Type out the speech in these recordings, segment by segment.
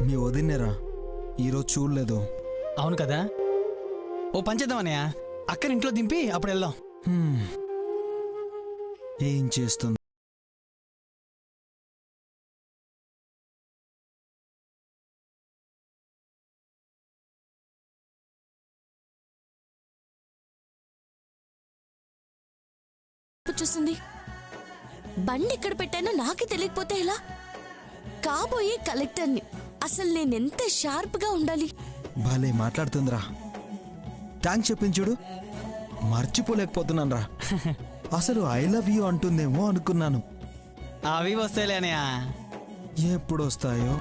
మీ వదినేరా ఈరోజు చూడలేదు. అవును కదా, ఓ పంచేద్దాం అన్నయ్య, అక్కని ఇంట్లో దింపి అప్పుడు వెళ్దాం. ఏం చేస్తుంది? చూస్తుంది. బండి ఎక్కడ పెట్టానో నాకే తెలియకపోతే ఎలా? కాబోయే కలెక్టర్ని. అసలు నేనెంత షార్ప్ గా ఉండాలి. భలే మాట్లాడుతుందిరా. థ్యాంక్స్ చెప్పించుడు, మర్చిపోలేకపోతున్నాను రా. అసలు ఐ లవ్ యూ అంటుందేమో అనుకున్నాను. అవి వస్తాయిలే అన్నయ్య. ఎప్పుడు వస్తాయో.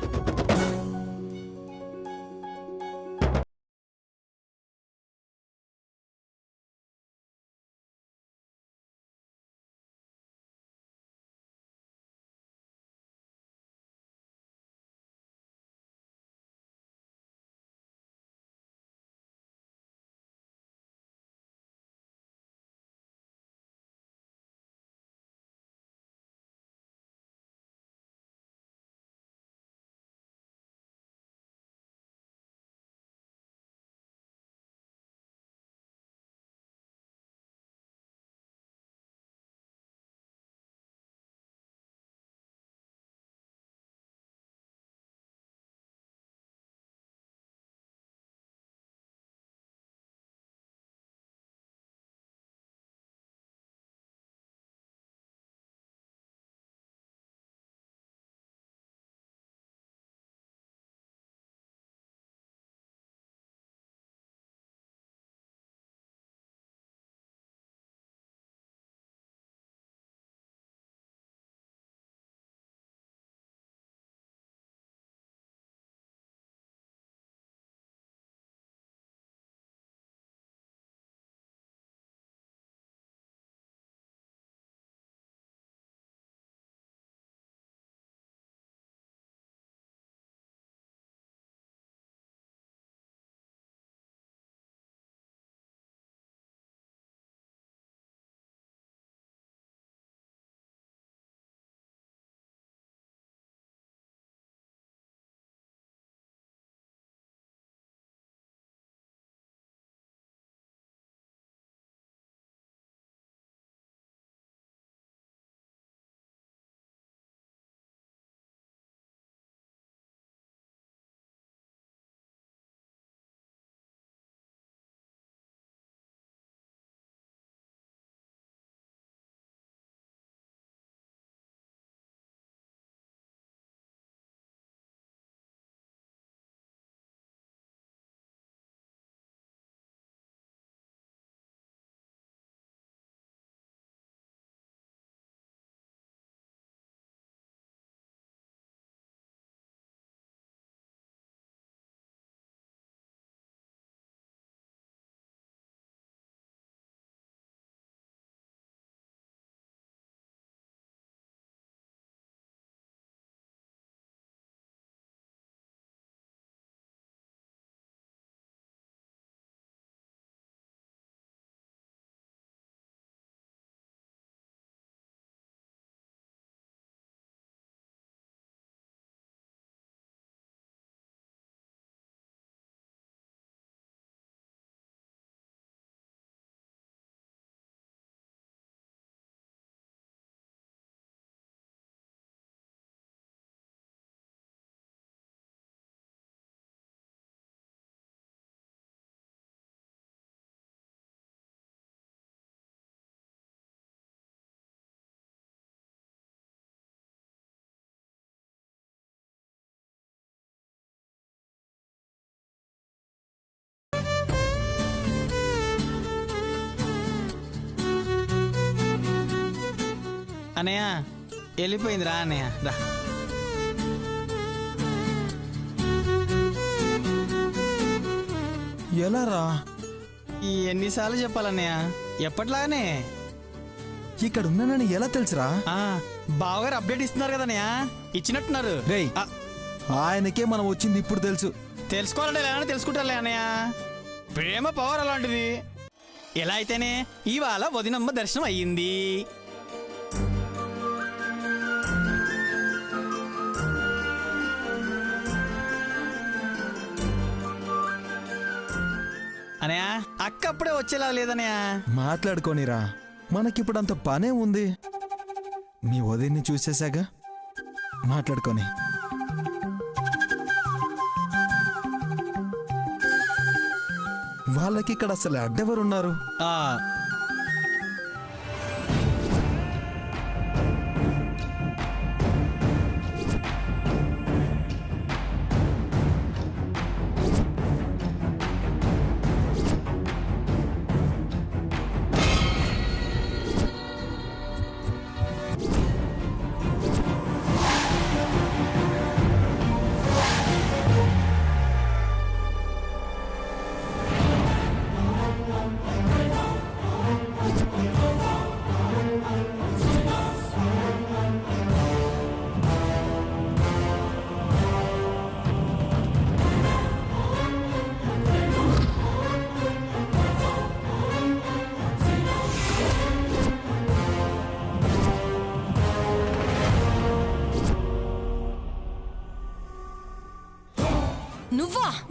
అన్నయ్య వెళ్ళిపోయింది, రా అన్నయ్య రా. ఎలా రా? ఎన్నిసార్లు చెప్పాలన్నయ్య, ఎప్పట్లాగానే. ఇక్కడ ఉన్నానని ఎలా తెలుసురా? బావగారు అప్డేట్ ఇస్తున్నారు కదన్నయ్య, ఇచ్చినట్టున్నారు. రేయ్, ఆయనకే మనం వచ్చింది ఇప్పుడు తెలుసు. తెలుసుకోవాలంటే ఎలా తెలుసుకుంటారులే అన్నయ్య, ప్రేమ పవర్ అలాంటిది. ఎలా అయితేనే ఇవాళ వదినమ్మ దర్శనం అయ్యింది. అనయా అక్క అప్పుడే వచ్చేలా లేదనయా. మాట్లాడుకోనిరా, మనకిప్పుడు అంత పనే ఉంది. మీ వదిన్ని చూసేసాగా, మాట్లాడుకొని. వాళ్ళకి ఇక్కడ అసలు అడ్డెవరున్నారు?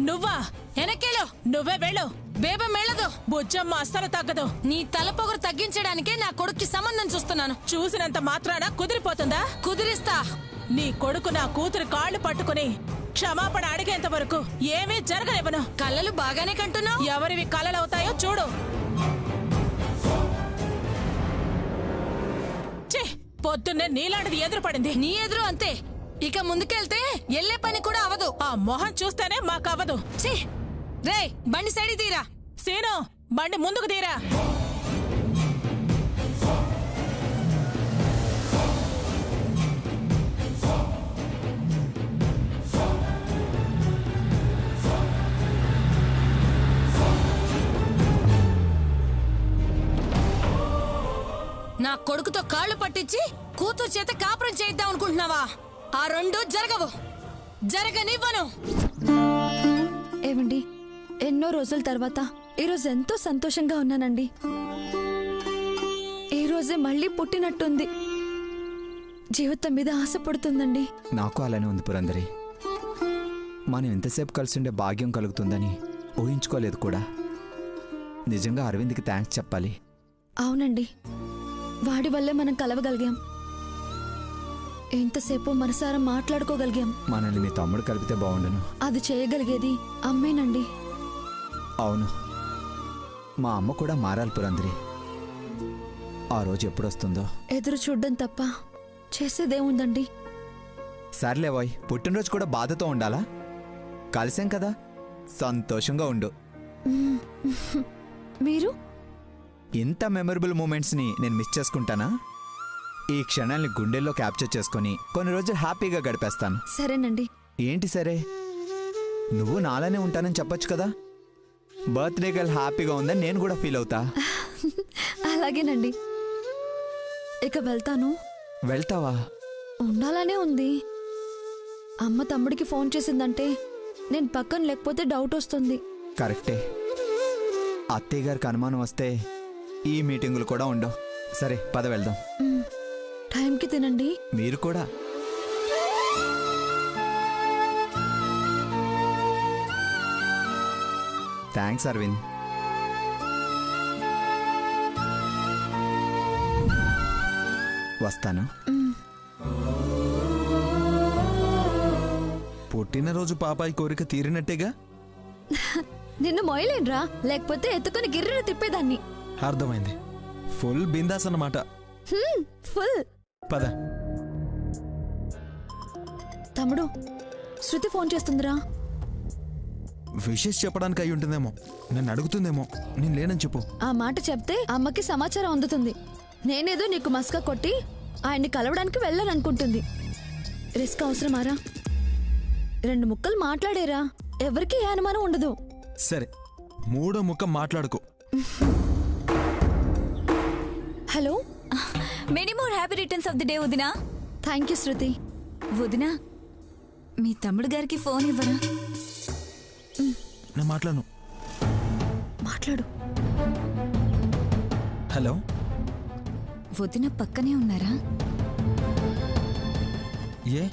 నువ్వా వెనకేలో నువ్వే వెళ్ళు. బేబం వెళ్ళదు, బుజ్జమ్మ అస్సలు తగ్గదు. నీ తలపొగరు తగ్గించడానికే నా కొడుక్కి సంబంధం చూస్తున్నాను. చూసినంత మాత్రాన కుదిరిపోతుందా? కుదిరిస్తా. నీ కొడుకు నా కూతురు కాళ్ళు పట్టుకుని క్షమాపణ అడిగేంత వరకు ఏమీ జరగనివ్వను. కళ్ళలు బాగానే కంటున్నావు. ఎవరివి కళ్ళలవుతాయో చూడు. పొద్దున్నే నీలాంటిది ఎదురుపడింది. నీ ఎదురు అంతే. ఇక ముందుకెళ్తే ఎల్లే పని కూడా అవదు. ఆ మొహం చూస్తేనే మాకు అవదు. రే బండి సైడ్ తీరా. సీను బండి ముందుకు తీరా. నా కొడుకుతో కాళ్ళు పట్టించి కూతురు చేత కాపురం చేయిద్దాం అనుకుంటున్నావా? ఆ రెండు జరగవు, జరగనివ్వను. ఏమండి, ఎన్నో రోజుల తర్వాత ఈరోజు ఎంతో సంతోషంగా ఉన్నానండి. ఈ రోజే మళ్ళీ పుట్టినట్టుంది. జీవితం మీద ఆశ పడుతుందండి. నాకు అలానే ఉంది పురందరి. మనం ఎంతసేపు కలిసి ఉండే భాగ్యం కలుగుతుందని ఊహించుకోలేదు కూడా. నిజంగా అరవింద్కి థ్యాంక్స్ చెప్పాలి. అవునండి, వాడి వల్లే మనం కలవగలిగాం. ఎంతసేపు మనసారా మాట్లాడుకోగలిగాం. మనల్ని మీ తమ్ముడు కలిపితే బాగుండును. అది చేయగలిగేది అమ్మేనండి. అవును, మా అమ్మ కూడా మారాలి పురందరి. ఆ రోజు ఎప్పుడొస్తుందో ఎదురు చూడ్డం తప్ప చేసేదేముందండి. సర్లేవాయ్, పుట్టినరోజు కూడా బాధతో ఉండాలా? కలిసాం కదా, సంతోషంగా ఉండు. మీరు ఇంత మెమరబుల్ మూమెంట్స్ని నేను మిస్ చేసుకుంటానా? ఈ క్షణాల్ని గుండెల్లో క్యాప్చర్ చేసుకొని కొన్ని రోజులు హ్యాపీగా గడిపేస్తాను. సరేనండి. ఏంటి సరే? నువ్వు నాలానే ఉంటానని చెప్పొచ్చు కదా. బర్త్డే గర్ల్ హ్యాపీగా ఉందని నేను కూడా ఫీల్ అవుతా. అలాగేనండి. ఇక వెళ్తాను. వెళ్తావా? ఉండాలనే ఉంది. అమ్మ తమ్ముడికి ఫోన్ చేసిందంటే నేను పక్కన లేకపోతే డౌట్ వస్తుంది. కరెక్టే. అత్తయ్య గారికి అనుమానం వస్తే ఈ మీటింగులు కూడా ఉండవు. సరే పద వెళ్దాం. టైంకి తినండి. మీరు కూడా. థ్యాంక్స్ అరవింద్. వస్తాను. పుట్టినరోజు పాపాయి కోరిక తీరినట్టేగా. నిన్ను మొయలేనురా, లేకపోతే ఎత్తుకొని గిర్రె తిప్పేదాన్ని. అర్థమైంది. ఫుల్ బిందాస్ అన్నమాట. ఫుల్. పద. తమ్ముడు, శృతి ఫోన్ చేస్తుందిరా. విషెస్ చెప్పడానికి అయి ఉంటుందేమో. నన్ను అడుగుతుందేమో. నేను లేనని చెప్పు. ఆ మాట చెప్తే అమ్మకి సమాచారం అందుతుంది. నేనేదో నీకు మస్కా కొట్టి ఆయన్ని కలవడానికి వెళ్ళాలనుకుంటుంది. రిస్క్ అవసరమారా? 2 ముక్కలు మాట్లాడేరా, ఎవరికి ఏ అనుమానం ఉండదు. సరే, 3వ ముక్క మాట్లాడుకో. Hello, many more happy returns of the day వదినా. థ్యాంక్ యూ శృతి. వదినా, మీ తమ్ముడు గారికి ఫోన్ ఇవ్వరా? నేను మాట్లాడను. మాట్లాడు. హలో. వదిన పక్కనే ఉన్నారా? ఏ?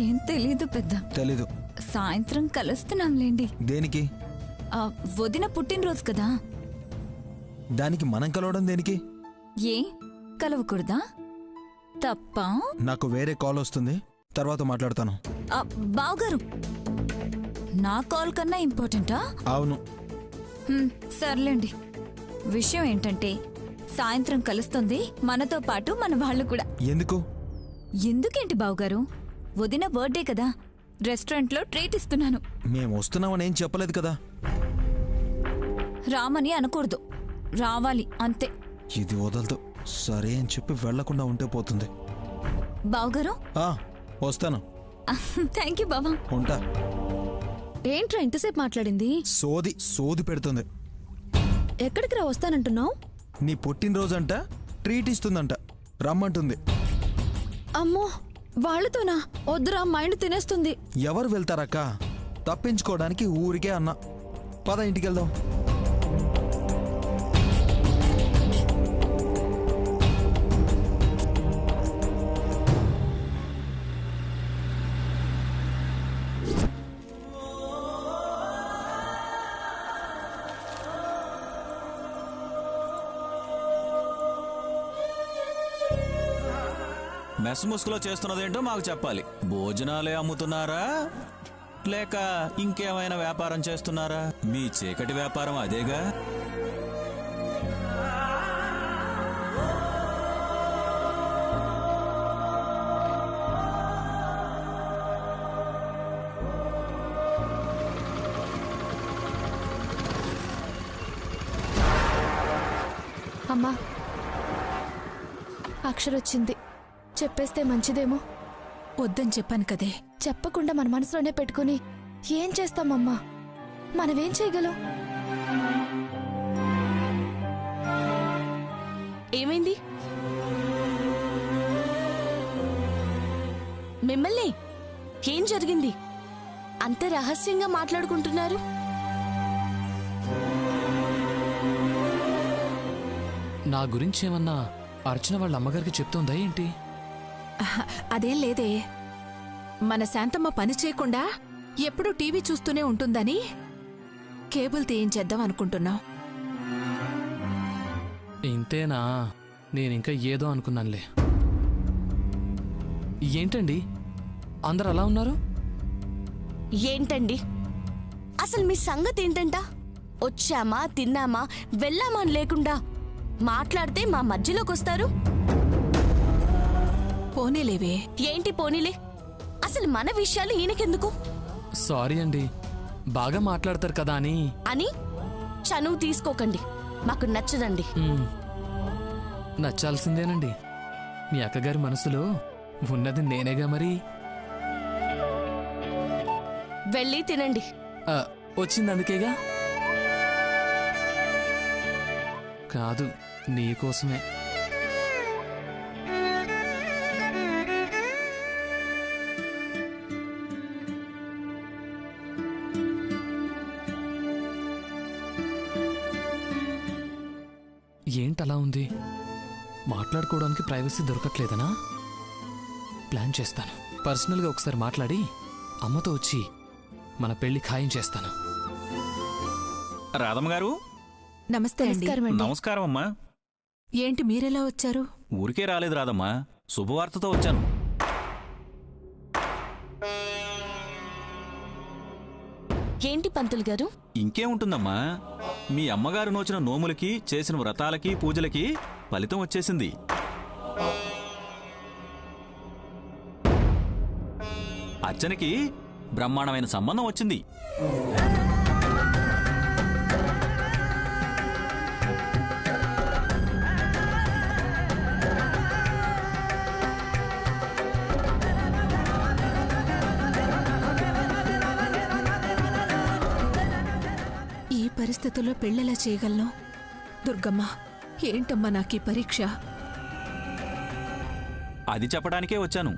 ఏం తెలీదు పెద్ద. తెలీదు. సాయంత్రం కలుస్తున్నాంలేండి. దేనికి? వదిన పుట్టినరోజు కదా. దానికి మనం కలవడం దేనికి? ఏ కలవకూడదా? తప్ప? నాకు వేరే కాల్ వస్తుంది, తర్వాత మాట్లాడతాను. బావగారు, నా కాల్ కన్నా ఇంపార్టెంటా? అవును. సర్లేండి. విషయం ఏంటంటే సాయంత్రం కలుస్తుంది మనతో పాటు మన వాళ్ళు కూడా. ఎందుకు? ఎందుకేంటి బావగారు, వదిన బర్త్డే కదా, రెస్టారెంట్లో ట్రీట్ ఇస్తున్నాను. మేము వస్తున్నామని ఏం చెప్పలేదు కదా. రామని అనకూడదు, రావాలి అంతే. ఇది వదలదు. సరే అని చెప్పి వెళ్లకుండా ఉంటే పోతుంది. బావగారు వస్తాను. థ్యాంక్ యూ బావా. ఉంటా. ఏంట్రా ఇంతసేపు మాట్లాడింది? సోది పెడుతుంది. ఎక్కడికి రా వస్తానంటున్నావు? నీ పుట్టినరోజంట, ట్రీట్ ఇస్తుందంట, రమ్మంటుంది. అమ్మో, వాళ్ళతోనా? వద్దురా, మైండ్ తినేస్తుంది. ఎవరు వెళ్తారక్క? తప్పించుకోవడానికి ఊరికే అన్నా. పద ఇంటికి వెళ్దాం. మెస్ ముసుగులో చేస్తున్నదేంటో మాకు చెప్పాలి. భోజనాలే అమ్ముతున్నారా లేక ఇంకేమైనా వ్యాపారం చేస్తున్నారా? మీ చీకటి వ్యాపారం అదేగా. అమ్మా, అక్షరొచ్చింది. చెప్పేస్తే మంచిదేమో. వద్దని చెప్పాను కదే. చెప్పకుండా మన మనసులోనే పెట్టుకుని ఏం చేస్తామమ్మా? మనమేం చేయగలం? ఏమైంది? మిమ్మల్ని ఏం జరిగింది? అంత రహస్యంగా మాట్లాడుకుంటున్నారు. నా గురించి ఏమన్నా అర్చన వాళ్ళ అమ్మగారికి చెప్తుందా ఏంటి? అదేం లేదే. మన శాంతమ్మ పని చేయకుండా ఎప్పుడూ టీవీ చూస్తూనే ఉంటుందని కేబుల్ తీయించేద్దాం అనుకుంటున్నాం. ఇంతేనా? నేనింకా ఏదో అనుకున్నానులే. ఏంటండి అందరు అలా ఉన్నారు? ఏంటండి అసలు మీ సంగతి ఏంటంట? వచ్చామా, తిన్నామా, వెళ్ళామా అని లేకుండా మాట్లాడితే మా మధ్యలోకి వస్తారు. పోనీలేవే. ఏంటి పోనీలే? అసలు మన విషయాలు ఈయనకెందుకు? సారీ అండి, బాగా మాట్లాడతారు కదా అని. అని చనువు తీసుకోకండి, మాకు నచ్చదండి. నచ్చాల్సిందేనండి. మీ అక్కగారి మనసులో ఉన్నది నేనేగా మరి. వెళ్ళి తినండి. వచ్చింది అందుకేగా. కాదు, నీకోసమే. ఏంటలా ఉంది? మాట్లాడుకోవడానికి ప్రైవసీ దొరకట్లేదనా? ప్లాన్ చేస్తాను. పర్సనల్గా ఒకసారి మాట్లాడి అమ్మతో వచ్చి మన పెళ్లి ఖాయం చేస్తాను. రాధమ్మ గారు నమస్తే అండి. నమస్కారం అమ్మా. ఏంటి మీరెలా వచ్చారు? ఊరికే రాలేదు రాధమ్మా, శుభవార్తతో వచ్చాను. ఏంటి పంతులు గారు? ఇంకేముంటుందమ్మా, మీ అమ్మగారు నోచిన నోములకి, చేసిన వ్రతాలకి, పూజలకి ఫలితం వచ్చేసింది. అర్చనకి బ్రహ్మాండమైన సంబంధం వచ్చింది. ఈ పరిస్థితుల్లో పెళ్ళెలా చేయగలను? దుర్గమ్మ, ఏంటమ్మా నాకీ పరీక్ష? అది చెప్పడానికే వచ్చాను.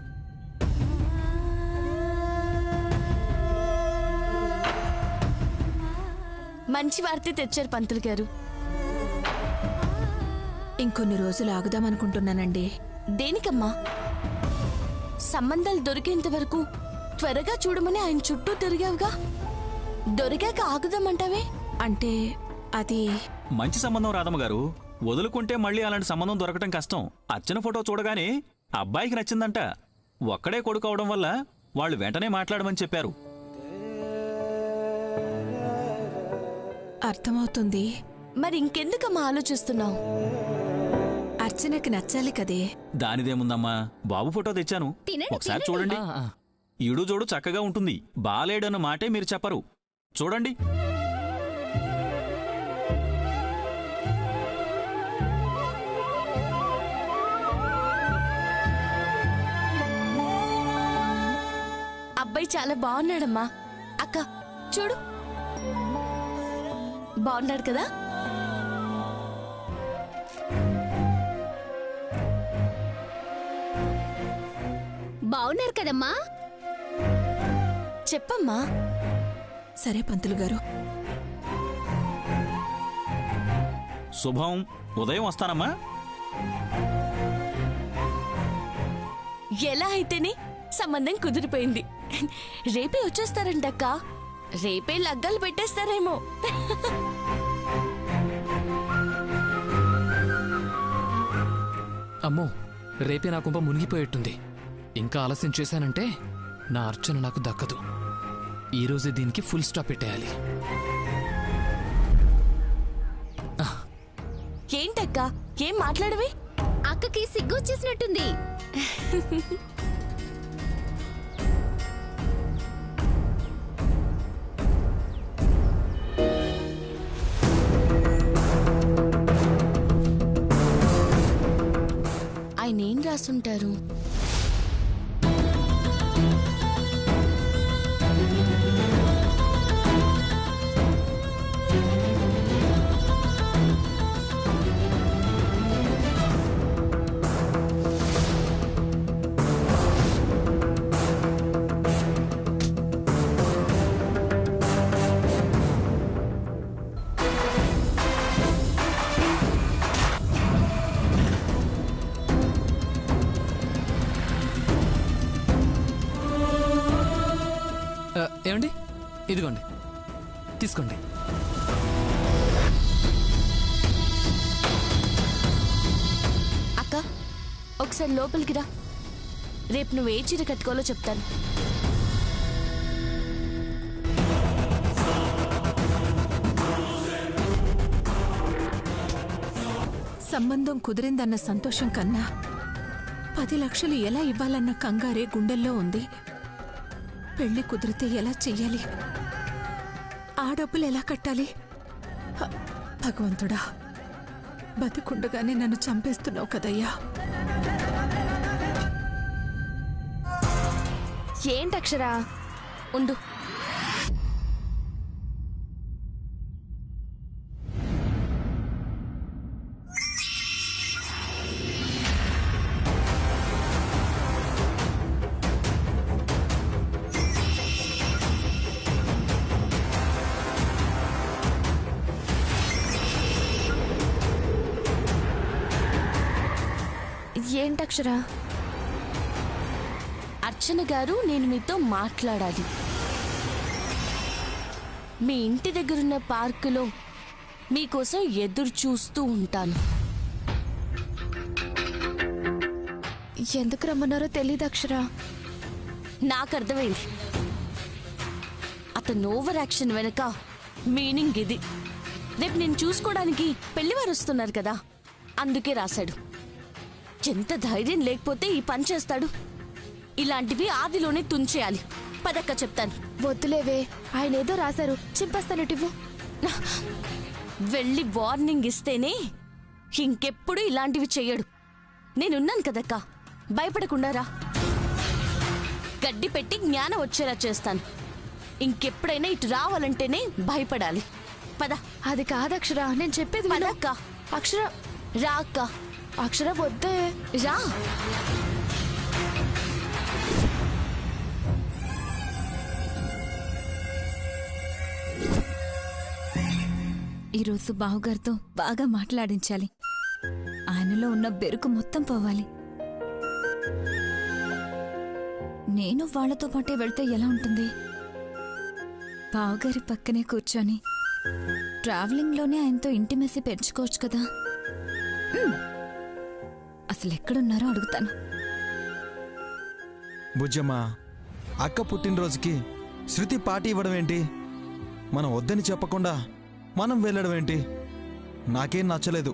మంచి వార్త తెచ్చారు పంతులు గారు. ఇంకొన్ని రోజులు ఆగుదామనుకుంటున్నానండి. దేనికమ్మా? సంబంధాలు దొరికేంత వరకు త్వరగా చూడమని ఆయన చుట్టూ తిరిగావుగా, దొరికాక ఆగుదామంటావే? అంటే అది మంచి సంబంధం రాధమ్మ గారు. వదులుకుంటే మళ్ళీ అలాంటి సంబంధం దొరకటం కష్టం. అర్చన ఫోటో చూడగానే అబ్బాయికి నచ్చిందంట. ఒక్కడే కొడుకు అవడం వల్ల వాళ్ళు వెంటనే మాట్లాడమని చెప్పారు. అర్థమవుతుంది. మరి ఇంకెందుకమ్మా ఆలోచిస్తున్నావు? అర్చనకి నచ్చాలి కదే. దానిదేముందమ్మా, బాబు ఫోటో తెచ్చాను, ఒకసారి చూడండి. ఈడు జోడు చక్కగా ఉంటుంది. బాలేడన్న మాటే మీరు చెప్పరు. చూడండి. అబ్బాయి చాలా బాగున్నాడమ్మా. అక్క చూడు, బాగున్నాడు కదా? బాగున్నారు కదమ్మా? చెప్పమ్మా. సరే పంతులు గారు. శుభం. ఉదయం వస్తానమ్మా. ఎలా అయితేనే సంబంధం కుదిరిపోయింది. రేపే వచ్చేస్తారంటక్క. రేపే లగ్గాలు పెట్టేస్తారేమో. అమ్మో, రేపే నా కుంప మునిగిపోయేట్టుంది. ఇంకా ఆలస్యం చేశానంటే నా అర్చన నాకు దక్కదు. ఈరోజే దీనికి ఫుల్ స్టాప్ పెట్టేయాలి. ఏంటక్క, ఏం మాట్లాడవి? అక్కకి సిగ్గు వచ్చేసినట్టుంది. ఆయన ఏం రాసుంటారు? ఏమండి, ఇదిగోండి, తీసుకోండి. అక్క, ఒకసారి లోపలికి రా. రేపు నువ్వు ఏ చీర కట్టుకోవాలో చెప్తాను. సంబంధం కుదిరిందన్న సంతోషం కన్నా 10 లక్షలు ఎలా ఇవ్వాలన్న కంగారే గుండెల్లో ఉంది. పెళ్లి కుదిరితే ఎలా చెయ్యాలి? ఆ డబ్బులు ఎలా కట్టాలి? భగవంతుడా, బతికుండగానే నన్ను చంపేస్తున్నావు కదయ్యా. ఏంటక్షరా, ఉండు. ఏంటక్షరా? అర్చన గారు, నేను మీతో మాట్లాడాలి. మీ ఇంటి దగ్గరున్న పార్కులో మీకోసం ఎదురు చూస్తూ ఉంటాను. ఎందుకు రమ్మన్నారో తెలీదు అక్షరా. నాకు అర్థమైంది. అతను ఓవర్ యాక్షన్ వెనక మీనింగ్ ఇది. రేపు నేను చూసుకోవడానికి పెళ్లివారు వస్తున్నారు కదా, అందుకే రాశాడు. ఎంత ధైర్యం లేకపోతే ఈ పని చేస్తాడు? ఇలాంటివి ఆదిలోనే తుంచేయాలి. పదక్క చెప్తాను. వద్దులేవే, ఆయన ఏదో రాశారు, చింపేస్తానటివ్వు. వెళ్ళి వార్నింగ్ ఇస్తేనే ఇంకెప్పుడు ఇలాంటివి చెయ్యడు. నేనున్నాను కదక్క, భయపడకుండా రా. గడ్డి పెట్టి జ్ఞానం వచ్చేలా చేస్తాను. ఇంకెప్పుడైనా ఇటు రావాలంటేనే భయపడాలి. పద. అది కాదక్షరా, నేను చెప్పేది విను. పదక్క. అక్షర, రా అక్క. అక్షర వద్దే, రా. ఈరోజు బావగారితో బాగా మాట్లాడించాలి. ఆయనలో ఉన్న బెరుకు మొత్తం పోవాలి. నేను వాళ్ళతో పాటే వెళ్తే ఎలా ఉంటుంది? బావగారి పక్కనే కూర్చొని ట్రావెలింగ్లోనే ఆయనతో ఇంటిమెసి పెంచుకోవచ్చు కదా. అసలు ఎక్కడున్నారో అడుగుతాను. బుజ్జమ్మ, అక్క పుట్టినరోజుకి శృతి పార్టీ ఇవ్వడం ఏంటి? మనం వద్దని చెప్పకుండా మనం వెళ్ళడం ఏంటి? నాకేం నచ్చలేదు.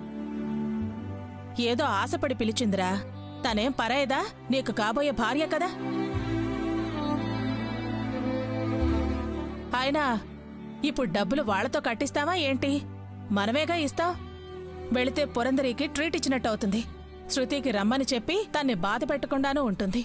ఏదో ఆశపడి పిలిచిందిరా. తనేం పరాయేదా? నీకు కాబోయే భార్య కదా. అయినా ఇప్పుడు డబ్బులు వాళ్లతో కట్టిస్తావా ఏంటి? మనమేగా ఇస్తాం. వెళితే పురందరికి ట్రీట్ ఇచ్చినట్టు అవుతుంది. శృతికి రమ్మని చెప్పి తన్ని బాధ పెట్టకుండానూ ఉంటుంది.